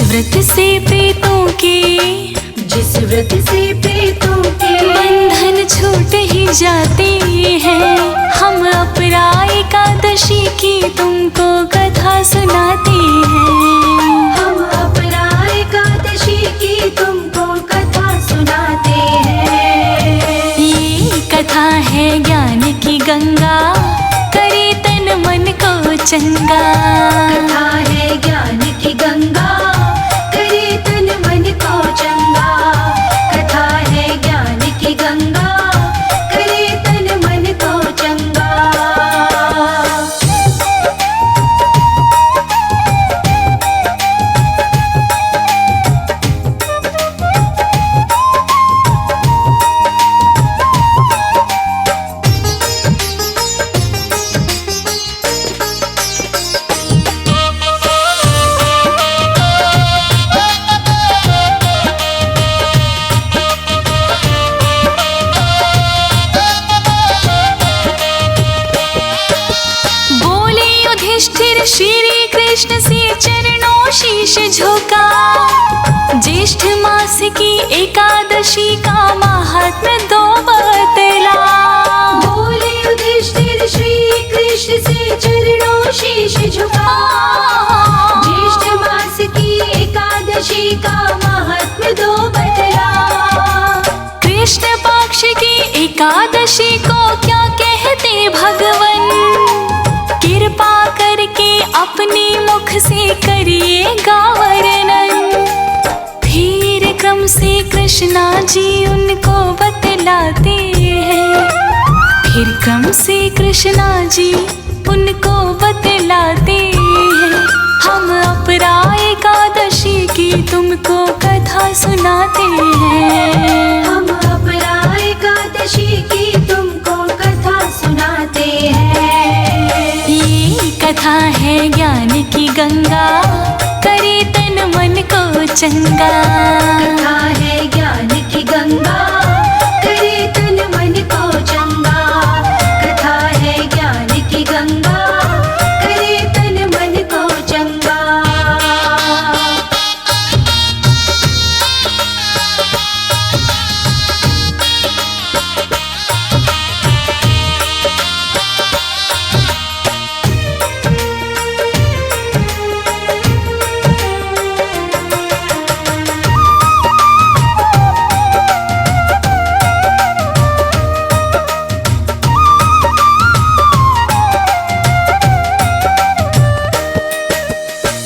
व्रत से प्रेतों के, जिस व्रत से प्रेतों के बंधन छूट ही जाते हैं। हम अपरा एकादशी की तुमको कथा सुनाते हैं। हम अपरा एकादशी की तुमको कथा सुनाते हैं। ये कथा है ज्ञान की गंगा, करे तन मन को चंगा। कथा है ज्ञान की गंगा, करे तन मन को चंगा। कथा है ज्ञान की गंगा, करे तन मन को चंगा। युधिष्ठिर श्री कृष्ण से चरणों शीश झुका। ज्येष्ठ मास की एकादशी का महात्म्य दो बतला। बोले युधिष्ठिर श्री कृष्ण से चरणों शीश झुका। ज्येष्ठ मास की एकादशी का महात्म्य दो बतला। कृष्ण पक्ष की एकादशी को क्या कहते भगवन, कृपा करके अपने मुख से करिएगा वर्णन। फिर क्रम से कृष्णा जी उनको बतलाते हैं। फिर क्रम से कृष्णा जी उनको बतलाते हैं। हम अपरा एकादशी की तुमको कथा सुनाते हैं। हम अपरा एकादशी की तुमको कथा सुनाते हैं। ये कथा है ज्ञान की गंगा, करे तन मन को चंगा। कथा है ज्ञान की गंगा, करे तन मन को चंगा। कथा है ज्ञान की गंगा, करे तन मन को चंगा।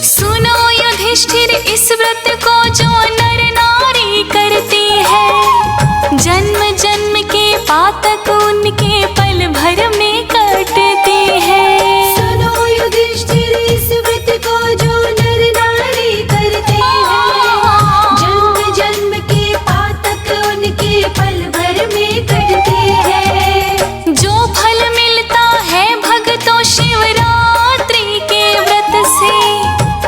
सुनो युधिष्ठिर इस व्रत को जो नर नारी करते हैं, जन्म जन्म के पातक उनके पल भर में कटते हैं। सुनो युधिष्ठिर इस व्रत को जो नर नारी करते हैं, जन्म जन्म के पातक उनके पल भर में कटते हैं। जो फल मिलता है भक्तों शिवरात्रि के व्रत से,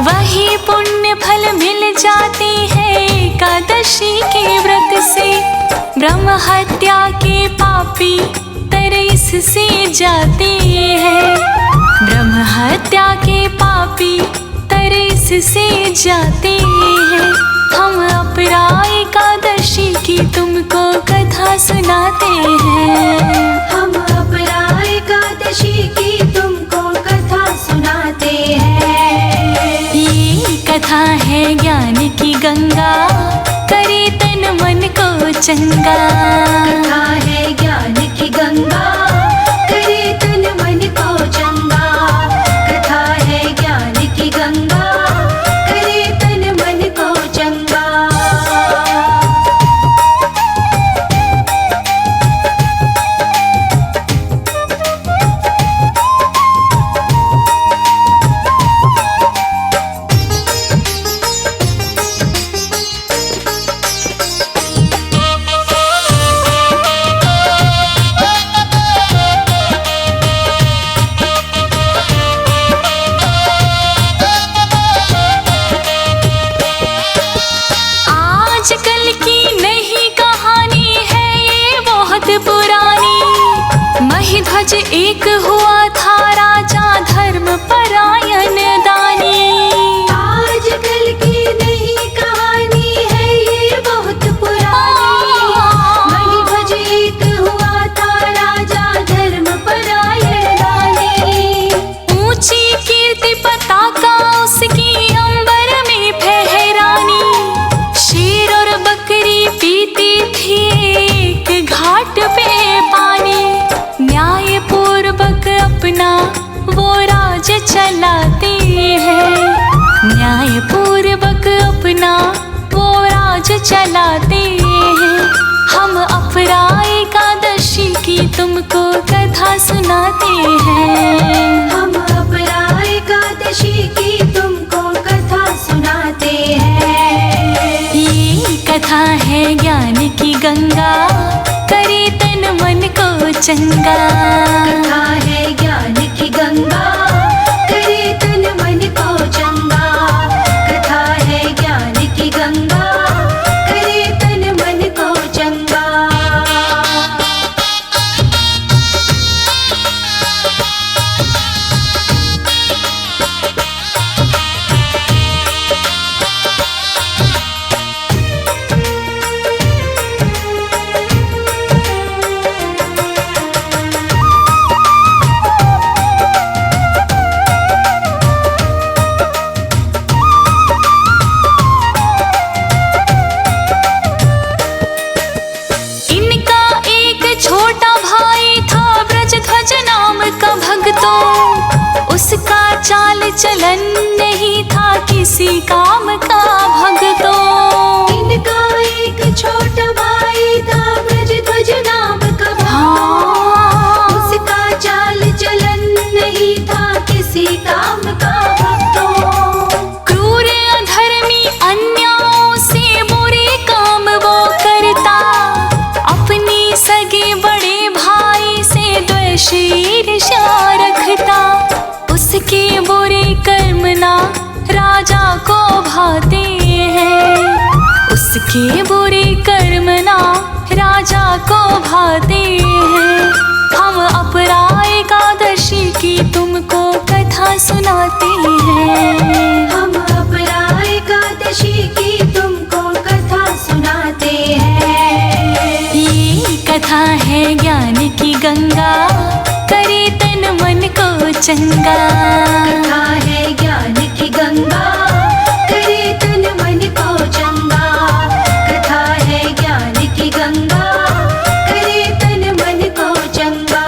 वही पुण्य फल मिल जाते हैं एकादशी के व्रत से। ब्रह्म हत्या के पापी तर इससे जाते हैं। ब्रह्म हत्या के पापी तर इससे जाते हैं। हम अपरा एकादशी की तुमको कथा सुनाते हैं। हम अपरा एकादशी की तुमको कथा सुनाते हैं। ये कथा है ज्ञान की गंगा, करे तन मन को चंगा। कथा है ज्ञान की गंगा, करे तन मन को चंगा। कथा है ज्ञान की गंगा, करे तन मन को चंगा। आजकल की नई कहानी है ये बहुत पुरानी। महिध्वज एक हुआ था राजा धर्म परायण दानी। आजकल की नई चलाते हैं। हम अपरा एकादशी की तुमको कथा सुनाते हैं। हम अपरा एकादशी की तुमको कथा सुनाते हैं। ये कथा है ज्ञान की गंगा, करे तन मन को चंगा। कथा है ज्ञान की गंगा, करे तन मन को चंगा। कथा है ज्ञान की गंगा, करे तन मन को चंगा। इनका एक छोटा भाई था ब्रजध्वज नाम का भक्तों, उसका चाल चलन नहीं था किसी काम का भक्तों। इनका एक छोटा भाई था ब्रजध्वज नाम का हाँ। उसका चाल चलन नहीं था किसी काम का भक्तों। क्रूर अधर्मी अन्यायों से बुरे काम वो करता, अपने सगे बड़े भाई से द्वेष ईर्ष्या रखता। उसके बुरे कर्म ना राजा को भाते हैं, उसके बुरे कर्म ना राजा को भाते हैं। हम अपरा एकादशी की तुमको कथा सुनाते हैं। हम अपरा एकादशी की तुमको कथा सुनाते हैं। ये कथा है ज्ञान की गंगा, करे तन मन को चंगा। कथा है ज्ञान की गंगा, करे तन मन को चंगा। कथा है ज्ञान की गंगा, करे तन मन को चंगा।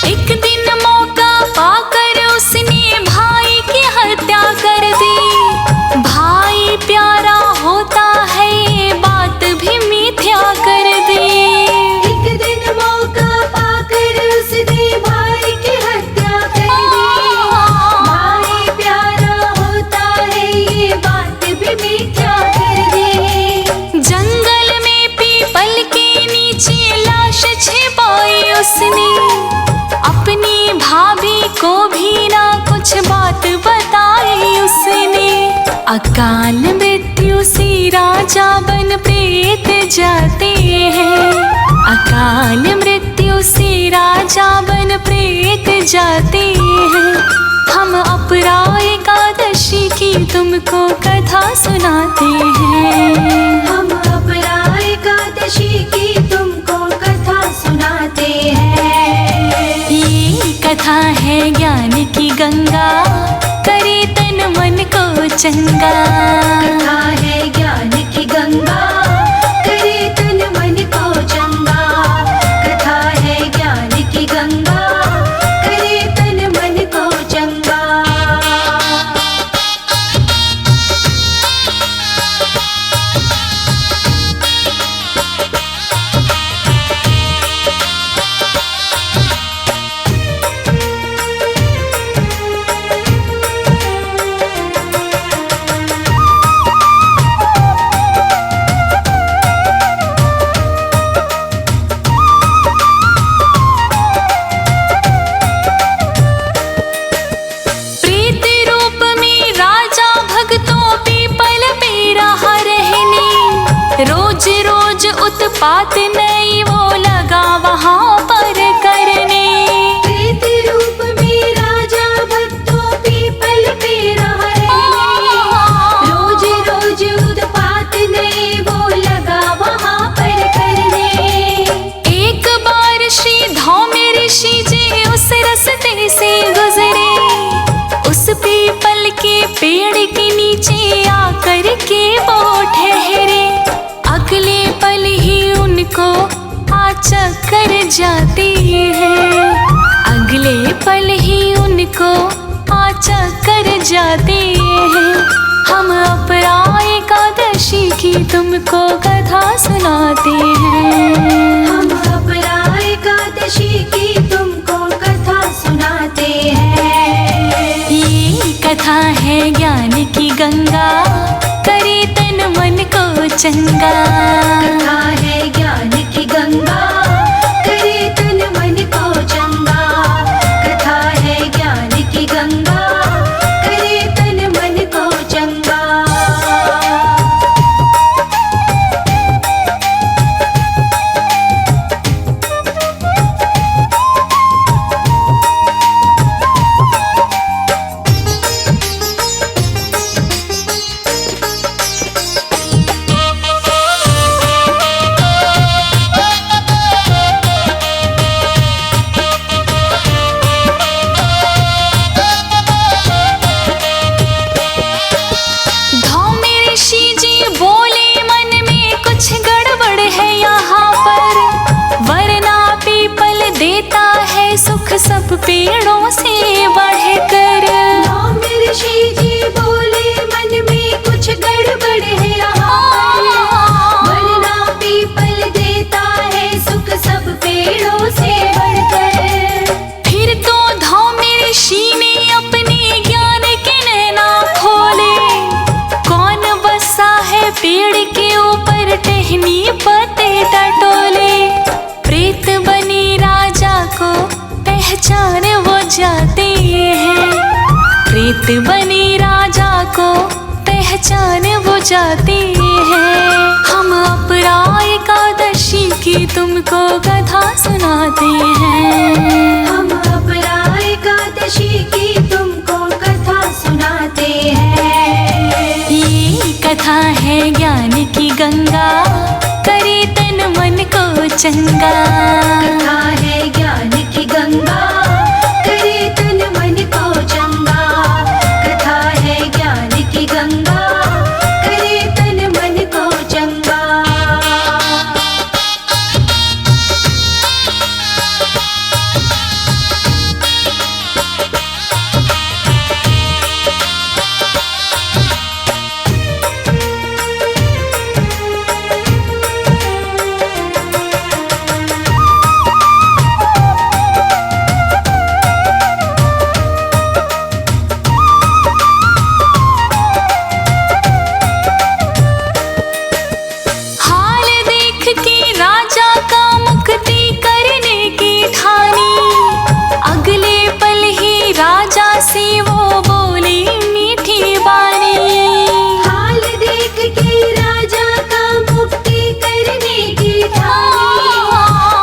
एक दिन मौका पाकर उसने भाई की हत्या कर दी। भाई प्यारा होता है ये बात भी मिथ्या कर दी। एक दिन मौका पाकर उसने भाई की हत्या कर दी। भाई प्यारा होता है ये बात भी मिथ्या कर दी। जंगल में पीपल के नीचे लाश छिपाई उसने, अपनी भाभी को भी ना कुछ बात बताई उसने। अकाल मृत्यु से राजा बन प्रेत जाते हैं, अकाल मृत्यु से राजा बन प्रेत जाते हैं। हम अपरा एकादशी की तुमको कथा सुनाते हैं। हम अपरा एकादशी की तुमको कथा सुनाते हैं। ये कथा है ज्ञान की गंगा, करे तन मन को चंगा। कथा है ज्ञान की गंगा, करे तन मन को चंगा। कथा है ज्ञान की गंगा, करे तन मन को चंगा। उत्पात नहीं वो लगा वहाँ पर करने। प्रेत रूप में राजा भक्तों पीपल पे रहा रहने। रोज रोज उत्पात नहीं वो लगा जाती है, अगले पल ही उनको आचा कर जाते हैं। हम अपरा एकादशी की तुमको कथा सुनाते हैं। हम अपरा एकादशी की तुमको कथा सुनाते हैं। ये कथा है ज्ञान की गंगा, करे तन मन को चंगा। कथा है ज्ञान की गंगा, करे तन मन को चंगा। कथा है ज्ञान की गंगा, करे तन मन को चंगा। सुख सब पेड़ों से बढ़कर। ऋषि जी बोले मन में कुछ गड़बड़ है यहाँ, वरना पीपल देता है सुख सब पेड़ों से बढ़कर। फिर तो धौम्य ऋषि ने अपने ज्ञान के नैना खोले, कौन बसा है पेड़ के ऊपर टहनी पत्ते टटोले। प्रेत बने राजा को पहचान वो जाते हैं, प्रेत बने राजा को पहचान वो जाते हैं। हम अपरा एकादशी की तुमको कथा सुनाते हैं। हम अपरा एकादशी की तुमको कथा सुनाते हैं। ये कथा है ज्ञान की गंगा, करे तन मन को चंगा। कथा है ज्ञान की गंगा, करे तन मन को चंगा। कथा है ज्ञान की गंगा, करे तन मन को चंगा। से वो बोली मीठी बानी। हाल देख के राजा का मुक्ति करने की ठानी,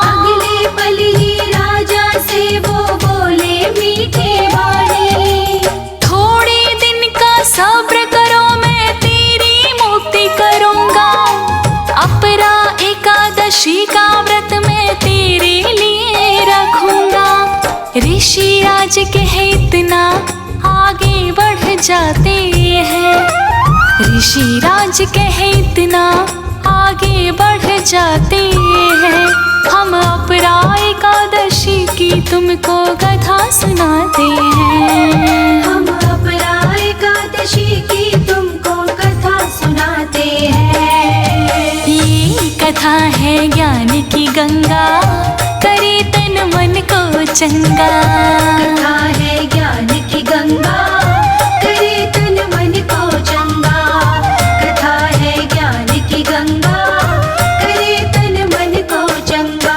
अगले पल ही राजा से वो बोले मीठी बानी। थोड़े दिन का सब्र करो, मैं तेरी मुक्ति करूँगा। अपरा एकादशी का व्रत मैं तेरे लिए रखूँगा। ऋषि राज कहे इतना आगे बढ़ जाते हैं, ऋषि राज कहे इतना आगे बढ़ जाते हैं। हम अपरा एकादशी की तुमको कथा सुनाते हैं। हम अपरा एकादशी की तुमको कथा सुनाते हैं। ये कथा है ज्ञान की गंगा, करे तन मन को चंगा। कथा है ज्ञान की गंगा, करे तन मन को चंगा। कथा है ज्ञान की गंगा, करे तन मन को चंगा।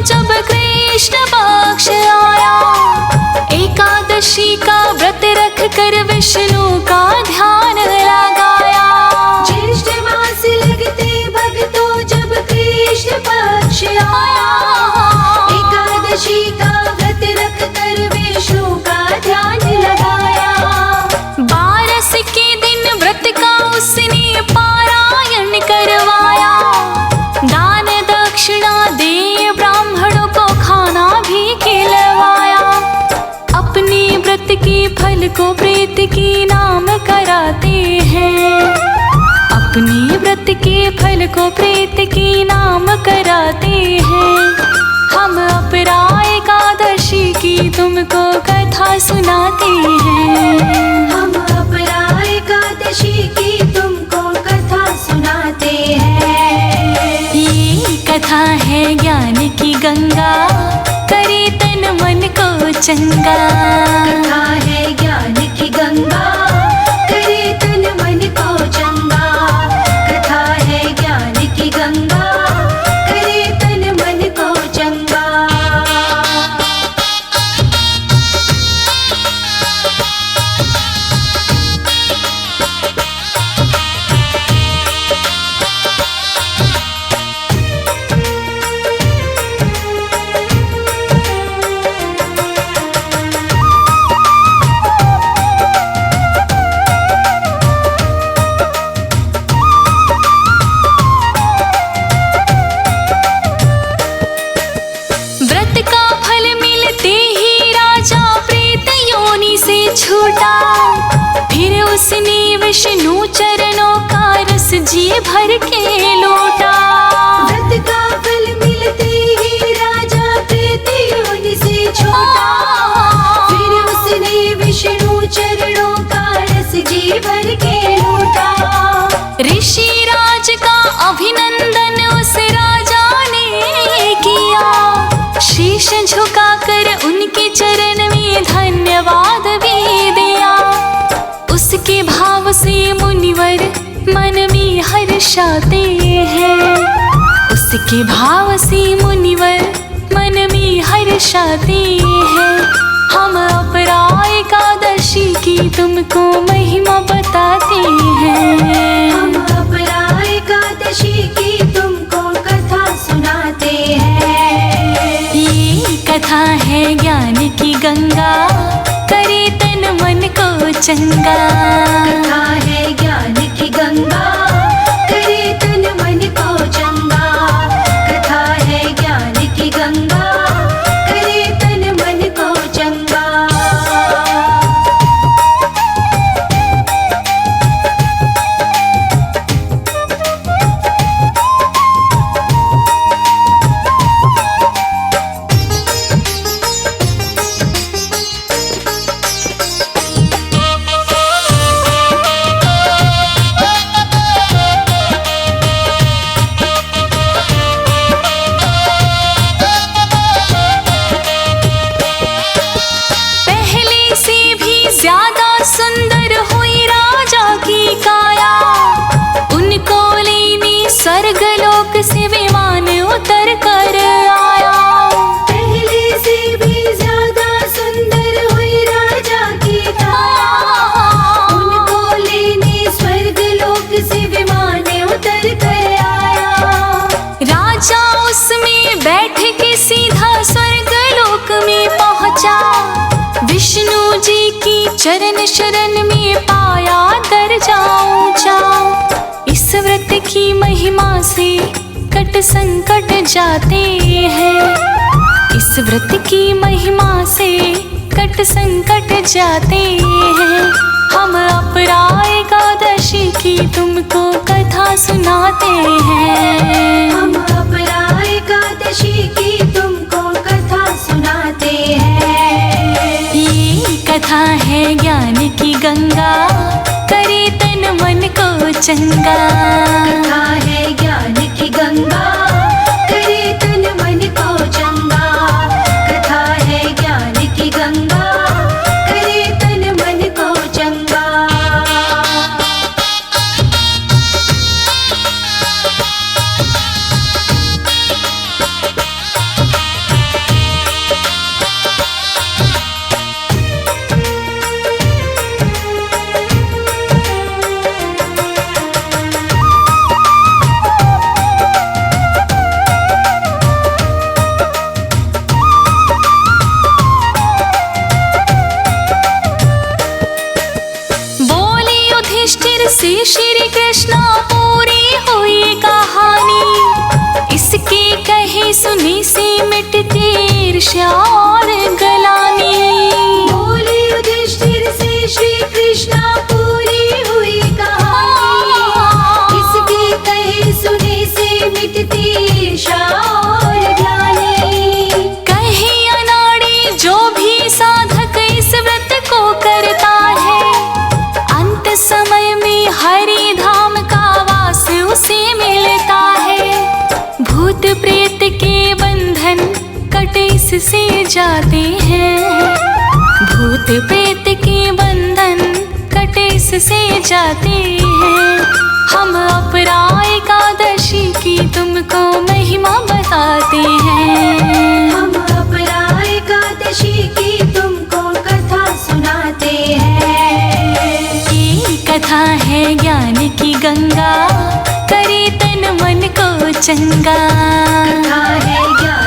जब कृष्ण पक्ष आया, एकादशी का व्रत रख कर विष्णु का ध्यान लगाया। ज्येष्ठ मास लगते भक्तों जब कृष्ण मन को प्रीत की नाम कराते हैं। हम अपराय एकादशी की तुमको कथा सुनाते हैं। हम अपरा एकादशी की तुमको कथा सुनाते हैं। ये कथा है ज्ञान की गंगा, करे तन मन को चंगा। कथा है ज्ञान की गंगा, करे तन मन को चंगा। कथा है ज्ञान की गंगा, करे तन मन को चंगा। व्रत का फल मिलते ही राजा प्रेत योनि से छूटा। फिर उसने विष्णु चरणों का रस जी भर के लूटा। व्रत का फल मिलते ही राजा प्रेत योनि से छूटा। फिर उसने विष्णु चरणों का रस जी भर के लूटा। ऋषि राज का अभिनंदन उस राजा ने किया। शीश झुकाकर उनके चरण में धन्यवाद भी दिया। उसके भाव से मुनिवर मन में हर्षाते हैं। उसके भाव से मुनिवर मन में हर्षाते हैं। हम अपरा एकादशी की तुमको महिमा बताते हैं। हम अपरा एकादशी की तुमको कथा सुनाते हैं। ये कथा है ज्ञान की गंगा, करे तन मन को चंगा। कथा है ज्ञान की गंगा, करे तन मन को चंगा। कथा है ज्ञान की गंगा, करे तन मन को चंगा। पहले से भी ज्यादा सुंदर हुई राजा की काया। उनको लेने स्वर्गलोक से विमान उतर कर आया। पहले से भी ज्यादा सुंदर हुई राजा की काया। उनको लेने स्वर्गलोक से विमान उतर कर आया। राजा उसमें बैठ के सीधा स्वर्गलोक में पहुंचा। विष्णु जी की चरण शरण में पाया दर्जा ऊंचा। इस व्रत की महिमा से कट संकट जाते हैं। इस व्रत की महिमा से कट संकट जाते हैं। हम अपरा एकादशी की तुमको कथा सुनाते हैं। हम अपरा एकादशी की तुमको कथा सुनाते हैं। ये कथा है ज्ञान की गंगा, करे तन मन को चंगा। कथा है ज्ञान की गंगा, करे तन मन को चंगा। कथा है ज्ञान की गंगा, करे तन मन को चंगा। हरि धाम का वास उसे मिलता है। भूत प्रेत के बंधन कट इससे जाते हैं। भूत प्रेत के बंधन कट इससे जाते हैं। हम अपरा एकादशी की तुमको महिमा बताते हैं। हम अपरा एकादशी की तुमको कथा सुनाते हैं। ये कथा है ज्ञान की गंगा, करे तन मन को चंगा। कथा है ज्ञान